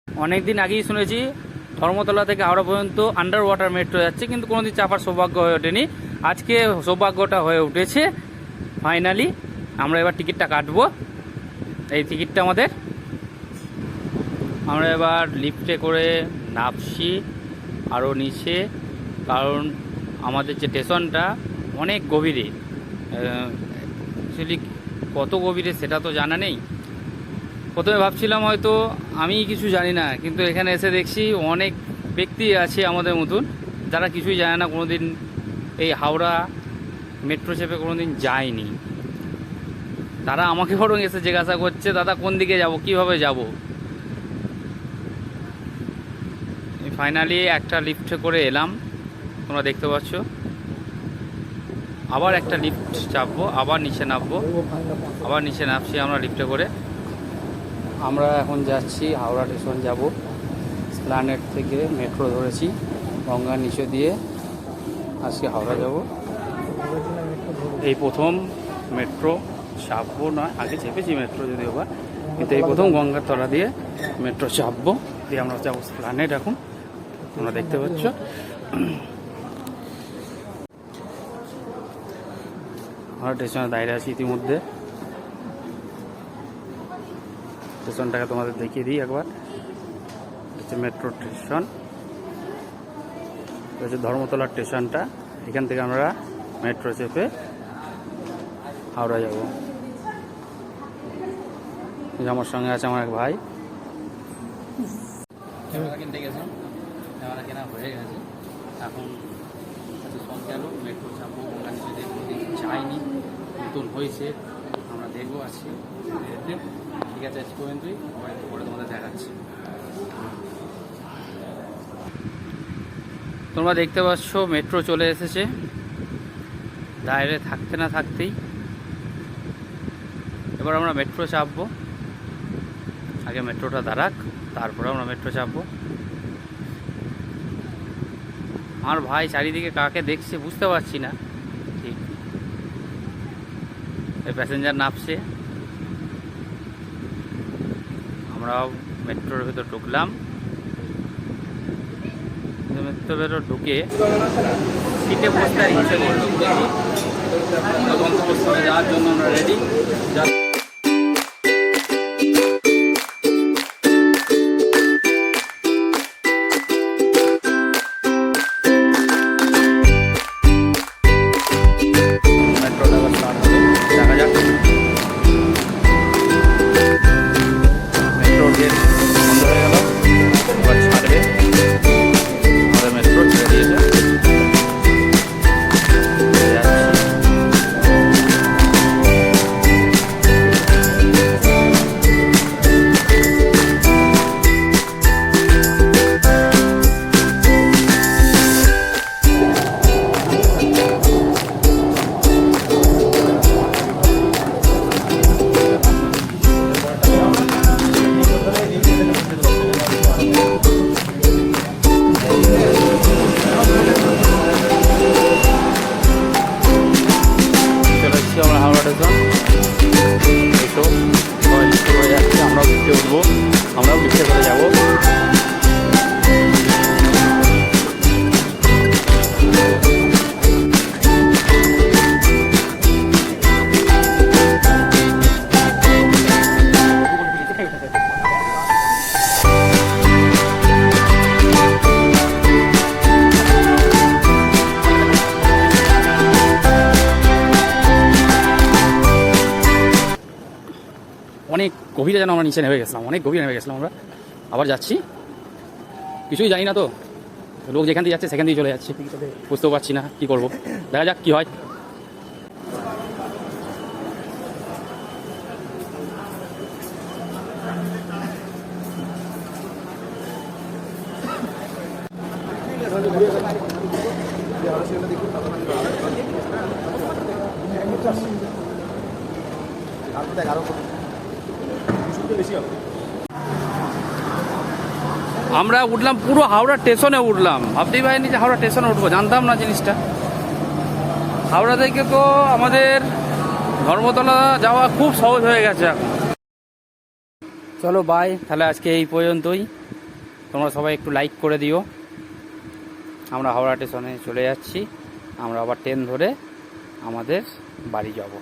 অনেক দিন আগেই শুনেছি ধর্মতলা থেকে হাওড়া পর্যন্ত আন্ডার ওয়াটার মেট্রো যাচ্ছে, কিন্তু কোনোদিন চাপার সৌভাগ্য হয়ে ওঠেনি। আজকে সৌভাগ্যটা হয়ে উঠেছে ফাইনালি। আমরা এবার টিকিটটা কাটবো। এই টিকিটটা আমাদের। আমরা এবার লিফটে করে নামছি আরও নিচে, কারণ আমাদের যে স্টেশনটা অনেক গভীরে। অ্যাকচুয়ালি কত গভীরে সেটা তো জানা নেই। প্রথমে ভাবছিলাম হয়তো আমি কিছু জানি না, কিন্তু এখানে এসে দেখছি অনেক ব্যক্তি আছে আমাদের মতন যারা কিছুই জানে না, কোনোদিন এই হাওড়া মেট্রো চেপে কোনোদিন যায়নি। তারা আমাকে বরং এসে জিজ্ঞাসা করছে, দাদা কোন দিকে যাব, কিভাবে যাব। ফাইনালি একটা লিফটে করে এলাম, তোমরা দেখতে পাচ্ছ। আবার একটা লিফট চাপবো, আবার নিচে নামবো, আবার নিচে নামছি আমরা লিফটে করে। আমরা এখন যাচ্ছি হাওড়া স্টেশন যাব। এসপ্ল্যানেড থেকে মেট্রো ধরেছি, গঙ্গার নিচে দিয়ে আজকে হাওড়া যাব। এই প্রথম মেট্রো চাপবো, নয় আগে চেপেছি মেট্রো যদিও বা, কিন্তু এই প্রথম গঙ্গার তলা দিয়ে মেট্রো চাপবো, দিয়ে আমরা যাবো এসপ্ল্যানেড। এখন তোমরা দেখতে পাচ্ছ আমরা স্টেশনে দাঁড়িয়ে আছি ইতিমধ্যে। স্টেশনটাকে তোমাদের দেখিয়ে দিই একবার। হচ্ছে মেট্রো স্টেশন, হচ্ছে ধর্মতলা স্টেশনটা। এখান থেকে আমরা মেট্রো চেপে হাওড়া যাব। আমার সঙ্গে আছে আমার এক ভাই। ক্যামেরা কিনতে গেছিলাম, ক্যামেরা কেনা হয়ে গেছে। এখন সব গেল, মেট্রো চাপবো। ওখানে যদি যাইনি, নতুন হয়েছে, আমরা দেখবো আছি। ঠিক আছে, আজ পর্যন্তই, আবার একটু পরে তোমাদের দেখাচ্ছি। তোমরা দেখতে পাচ্ছ মেট্রো চলে এসেছে। দাঁড়িয়ে থাকতে না থাকতেই এবার আমরা মেট্রো চাপবো। আগে মেট্রোটা দাঁড়াক, তারপরে আমরা মেট্রো চাপবো। আমার ভাই চারিদিকে কাকে দেখছে বুঝতে পারছি না ঠিক। এই প্যাসেঞ্জার নামছে, আমরাও মেট্রোর ভেতর ঢুকলাম। মেট্রোর ভেতর ঢুকে সিটে বসতে আর ইচ্ছে করলো, গন্তব্যস্থলে যাওয়ার জন্য আমরা রেডি। আমরাও লিফটে করে যাবো। অনেক গভীরে যেন আমরা নিচে নেমে গেছিলাম, অনেক গভীরে নেমে গেছিলাম। আমরা আবার যাচ্ছি, কিছুই জানি না তো, লোক যেখান দিয়ে যাচ্ছে সেখান দিয়ে চলে যাচ্ছে, বুঝতেও পারছি না কী করবো। দেখা যাক কী হয়। আমরা উঠলাম পুরো হাওড়া স্টেশনে উঠলাম। ভাবতেই পারিনি যে হাওড়া স্টেশনে উঠবো, জানতাম না জিনিসটা। হাওড়া থেকে তো আমাদের ধর্মতলা যাওয়া খুব সহজ হয়ে গেছে এখন। চলো বাই, তাহলে আজকে এই পর্যন্তই। তোমরা সবাই একটু লাইক করে দিও। আমরা হাওড়া স্টেশনে চলে যাচ্ছি, আমরা আবার ট্রেন ধরে আমাদের বাড়ি যাব।